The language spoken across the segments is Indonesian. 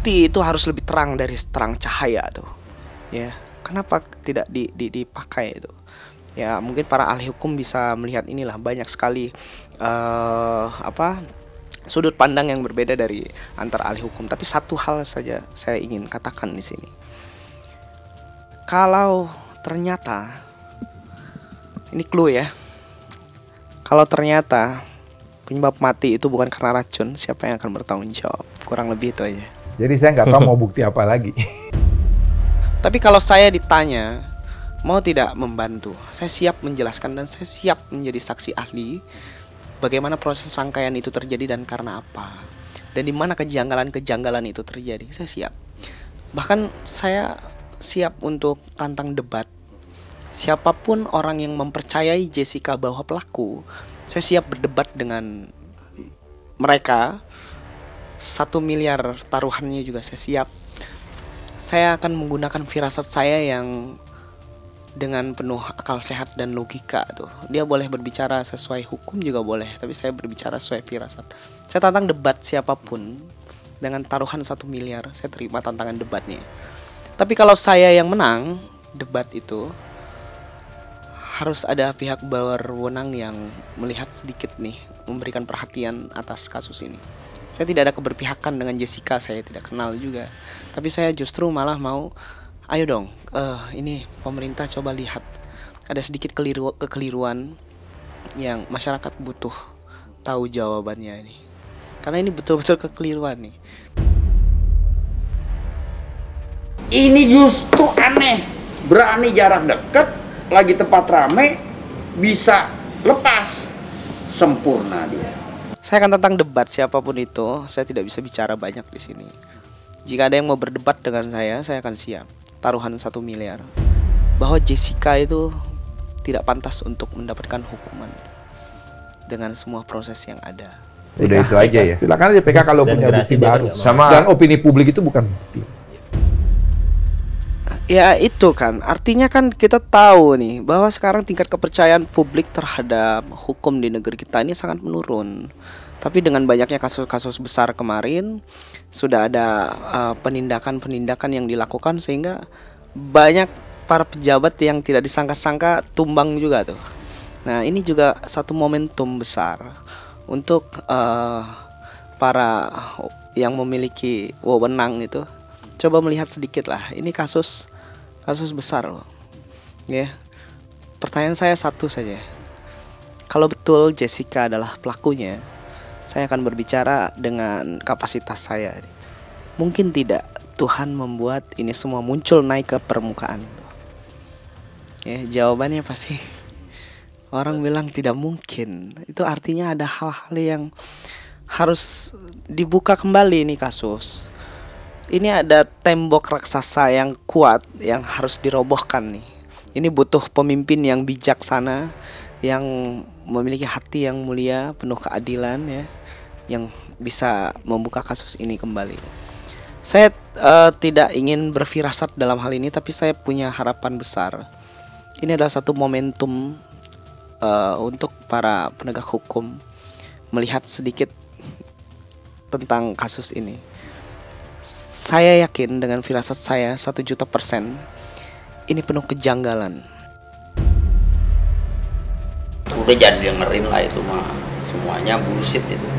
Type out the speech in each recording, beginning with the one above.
bukti itu harus lebih terang dari terang cahaya tuh. Ya, kenapa tidak dipakai itu? Ya, mungkin para ahli hukum bisa melihat inilah banyak sekali sudut pandang yang berbeda dari antar ahli hukum. Tapi satu hal saja saya ingin katakan di sini. Kalau ternyata ini clue ya. Kalau ternyata penyebab mati itu bukan karena racun, siapa yang akan bertanggung jawab? Kurang lebih itu aja. Jadi saya nggak tahu mau bukti apa lagi. Tapi kalau saya ditanya, mau tidak membantu, saya siap menjelaskan dan saya siap menjadi saksi ahli bagaimana proses rangkaian itu terjadi dan karena apa. Dan di mana kejanggalan-kejanggalan itu terjadi, saya siap. Bahkan saya siap untuk tantang debat. Siapapun orang yang mempercayai Jessica bahwa pelaku, saya siap berdebat dengan mereka. 1 miliar taruhannya juga saya siap. Saya akan menggunakan firasat saya yang dengan penuh akal sehat dan logika tuh. Dia boleh berbicara sesuai hukum juga boleh, tapi saya berbicara sesuai firasat. Saya tantang debat siapapun dengan taruhan 1 miliar, saya terima tantangan debatnya. Tapi kalau saya yang menang debat itu, harus ada pihak berwenang yang melihat sedikit nih, memberikan perhatian atas kasus ini. Saya tidak ada keberpihakan dengan Jessica, saya tidak kenal juga. Tapi saya justru malah mau, ayo dong, ini pemerintah coba lihat. Ada sedikit kekeliruan yang masyarakat butuh tahu jawabannya ini. Karena ini betul-betul kekeliruan nih. Ini justru aneh. Berani jarak dekat, lagi tempat rame, bisa lepas. Sempurna dia. Saya akan tantang debat siapapun itu. Saya tidak bisa bicara banyak di sini. Jika ada yang mau berdebat dengan saya akan siap. Taruhan 1 miliar. Bahwa Jessica itu tidak pantas untuk mendapatkan hukuman dengan semua proses yang ada. Udah itu aja ya. Silakan aja PK kalau punya bukti baru. Dan opini publik itu bukan bukti. Ya itu kan, artinya kan kita tahu nih bahwa sekarang tingkat kepercayaan publik terhadap hukum di negeri kita ini sangat menurun. Tapi dengan banyaknya kasus-kasus besar kemarin, sudah ada penindakan-penindakan yang dilakukan sehingga banyak para pejabat yang tidak disangka-sangka tumbang juga tuh. Nah ini juga satu momentum besar untuk para yang memiliki wewenang itu coba melihat sedikit lah. Ini kasus besar loh. Ya. Pertanyaan saya satu saja. Kalau betul Jessica adalah pelakunya, saya akan berbicara dengan kapasitas saya. Mungkin tidak Tuhan membuat ini semua muncul naik ke permukaan. Ya, jawabannya pasti orang bilang tidak mungkin. Itu artinya ada hal-hal yang harus dibuka kembali nih kasus. Ini ada tembok raksasa yang kuat yang harus dirobohkan nih. Ini butuh pemimpin yang bijaksana, yang memiliki hati yang mulia, penuh keadilan ya, yang bisa membuka kasus ini kembali. Saya tidak ingin berfirasat dalam hal ini, tapi saya punya harapan besar. Ini adalah satu momentum untuk para penegak hukum melihat sedikit tentang kasus ini. Saya yakin dengan firasat saya 1.000.000% ini penuh kejanggalan. Udah jangan dengerin lah itu mah, semuanya bullshit itu.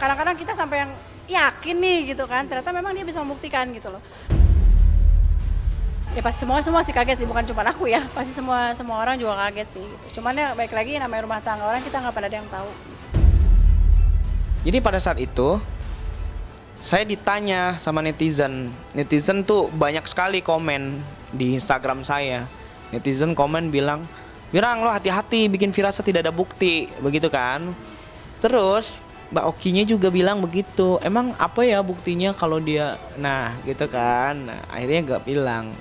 Kadang-kadang kita sampai yang yakin nih gitu kan, ternyata memang dia bisa membuktikan gitu loh. Ya pasti semua sih kaget sih, bukan cuma aku ya, pasti semua orang juga kaget sih gitu. Cuman ya baik lagi namanya rumah tangga orang, kita nggak pada ada yang tahu. Jadi pada saat itu saya ditanya sama netizen tuh banyak sekali komen di Instagram saya. Netizen komen bilang, "Birang, lo hati-hati bikin firasat tidak ada bukti," begitu kan. Terus Mbak Okinya juga bilang begitu. Emang apa ya buktinya kalau dia, nah gitu kan. Nah, akhirnya gak bilang.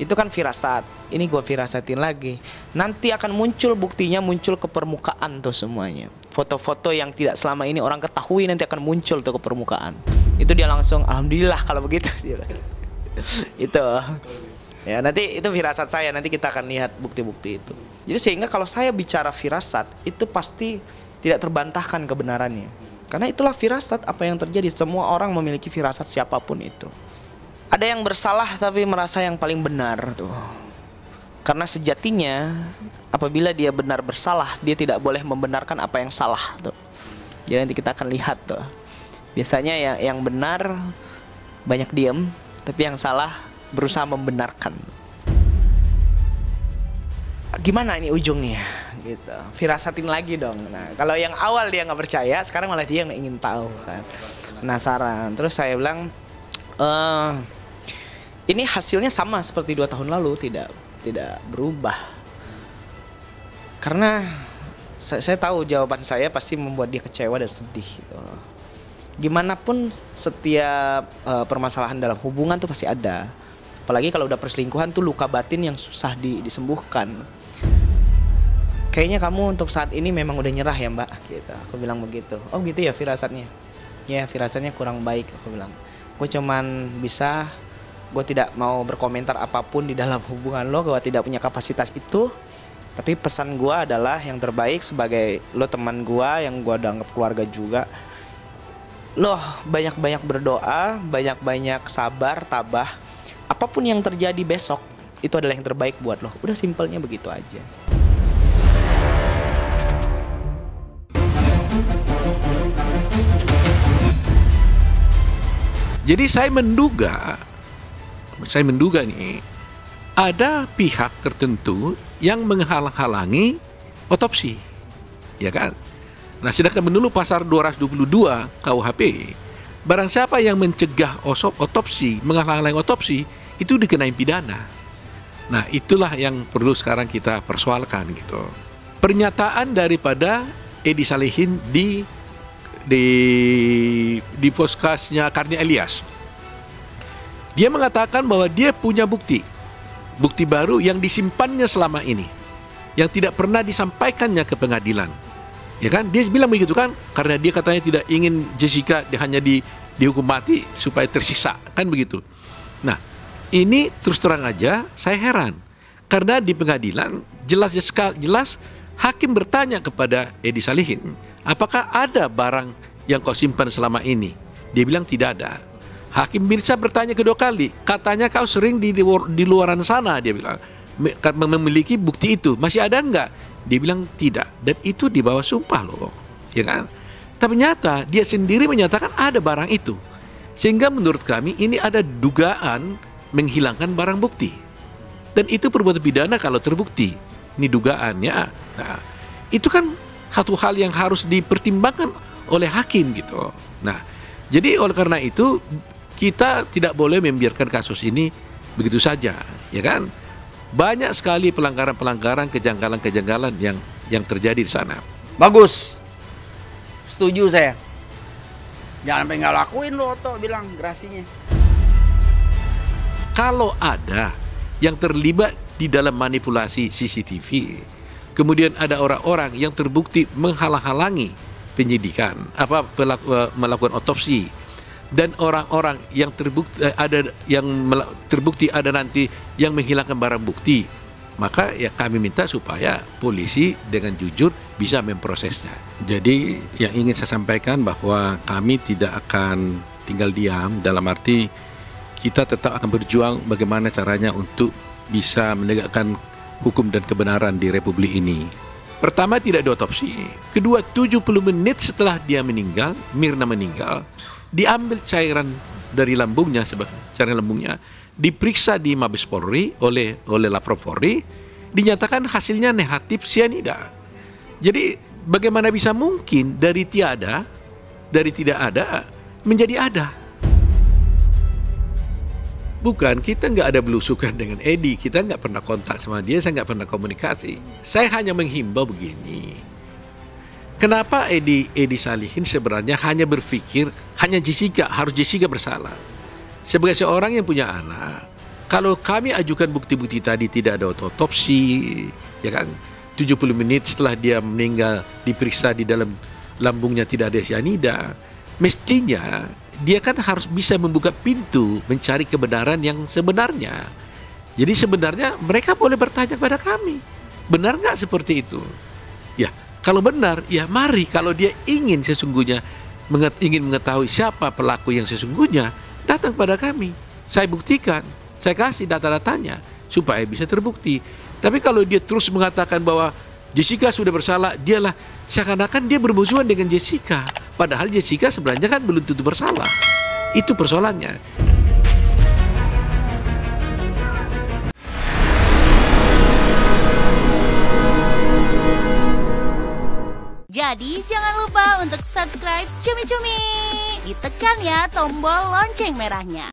Itu kan firasat. Ini gue firasatin lagi. Nanti akan muncul buktinya, muncul ke permukaan tuh semuanya. Foto-foto yang tidak selama ini orang ketahui nanti akan muncul tuh ke permukaan. Itu dia langsung, alhamdulillah kalau begitu. Itu. Ya, nanti itu firasat saya, nanti kita akan lihat bukti-bukti itu. Jadi sehingga kalau saya bicara firasat, itu pasti tidak terbantahkan kebenarannya. Karena itulah firasat, apa yang terjadi. Semua orang memiliki firasat siapapun itu. Ada yang bersalah tapi merasa yang paling benar tuh. Karena sejatinya apabila dia benar bersalah, dia tidak boleh membenarkan apa yang salah tuh. Jadi nanti kita akan lihat tuh. Biasanya yang benar banyak diam, tapi yang salah berusaha membenarkan. Gimana ini ujungnya gitu, firasatin lagi dong. Nah kalau yang awal dia nggak percaya, sekarang malah dia yang ingin tahu kan, penasaran. Terus saya bilang ini hasilnya sama seperti 2 tahun lalu, tidak berubah. Karena saya tahu jawaban saya pasti membuat dia kecewa dan sedih gitu. Gimana pun setiap permasalahan dalam hubungan tuh pasti ada. Apalagi kalau udah perselingkuhan tuh luka batin yang susah disembuhkan. Kayaknya kamu untuk saat ini memang udah nyerah ya mbak gitu. Aku bilang begitu. Oh gitu ya firasatnya. Ya firasatnya kurang baik, aku bilang. Gue tidak mau berkomentar apapun di dalam hubungan lo. Gue tidak punya kapasitas itu. Tapi pesan gue adalah yang terbaik sebagai lo teman gue yang gue anggap keluarga juga. Lo banyak-banyak berdoa, banyak-banyak sabar, tabah. Apapun yang terjadi besok, itu adalah yang terbaik buat lo. Udah simpelnya begitu aja. Jadi saya menduga nih, ada pihak tertentu yang menghalang-halangi otopsi, ya kan? Nah, sedangkan menurut pasal 222 KUHP, barang siapa yang mencegah otopsi, menghalang-halangi otopsi, itu dikenai pidana. Nah, itulah yang perlu sekarang kita persoalkan gitu. Pernyataan daripada Edi Salihin di podcastnya Karni Elias. Dia mengatakan bahwa dia punya bukti baru yang disimpannya selama ini, yang tidak pernah disampaikannya ke pengadilan. Ya kan? Dia bilang begitu kan, karena dia katanya tidak ingin Jessica hanya dihukum mati supaya tersisa, kan begitu. Nah, ini terus terang aja saya heran. Karena di pengadilan jelas hakim bertanya kepada Edi Salihin, apakah ada barang yang kau simpan selama ini? Dia bilang tidak ada. Hakim bisa bertanya kedua kali, katanya kau sering di luaran sana, dia bilang, memiliki bukti itu, masih ada enggak? Dia bilang tidak, dan itu di bawah sumpah loh, ya kan? Ternyata dia sendiri menyatakan ada barang itu, sehingga menurut kami ini ada dugaan menghilangkan barang bukti, dan itu perbuatan pidana kalau terbukti. Ini dugaannya. Nah, itu kan satu hal yang harus dipertimbangkan oleh hakim gitu. Nah, jadi oleh karena itu kita tidak boleh membiarkan kasus ini begitu saja, ya kan? Banyak sekali pelanggaran-pelanggaran, kejanggalan-kejanggalan yang terjadi di sana. Bagus, setuju saya. Jangan sampai nggak lakuin lo, Oto bilang gerasinya. Kalau ada yang terlibat di dalam manipulasi CCTV, kemudian ada orang-orang yang terbukti menghalang-halangi penyidikan, melakukan otopsi, dan orang-orang yang terbukti ada nanti yang menghilangkan barang bukti, maka ya kami minta supaya polisi dengan jujur bisa memprosesnya. Jadi yang ingin saya sampaikan bahwa kami tidak akan tinggal diam, dalam arti kita tetap akan berjuang bagaimana caranya untuk bisa menegakkan hukum dan kebenaran di Republik ini. Pertama, tidak diotopsi. Kedua, 70 menit setelah dia meninggal, Mirna meninggal, diambil cairan dari lambungnya, cairan lambungnya, diperiksa di Mabes Polri oleh Lapor Polri, dinyatakan hasilnya negatif sianida. Jadi bagaimana bisa mungkin dari tidak ada menjadi ada? Bukan, kita nggak ada belusukan dengan Edi, kita nggak pernah kontak sama dia, saya nggak pernah komunikasi. Saya hanya menghimbau begini. Kenapa Edi Salihin sebenarnya hanya berpikir hanya harus Jessica bersalah. Sebagai seorang yang punya anak, kalau kami ajukan bukti-bukti tadi tidak ada otopsi, ya kan, 70 menit setelah dia meninggal diperiksa di dalam lambungnya tidak ada sianida, mestinya dia kan harus bisa membuka pintu mencari kebenaran yang sebenarnya. Jadi sebenarnya mereka boleh bertanya kepada kami, benar nggak seperti itu? Ya, kalau benar, ya mari. Kalau dia ingin sesungguhnya ingin mengetahui siapa pelaku yang sesungguhnya, datang pada kami. Saya buktikan, saya kasih data-datanya supaya bisa terbukti. Tapi kalau dia terus mengatakan bahwa Jessica sudah bersalah, dialah seakan-akan dia bermusuhan dengan Jessica. Padahal Jessica sebenarnya kan belum tentu bersalah. Itu persoalannya. Jadi jangan lupa untuk subscribe Cumi Cumi. Ditekan ya tombol lonceng merahnya.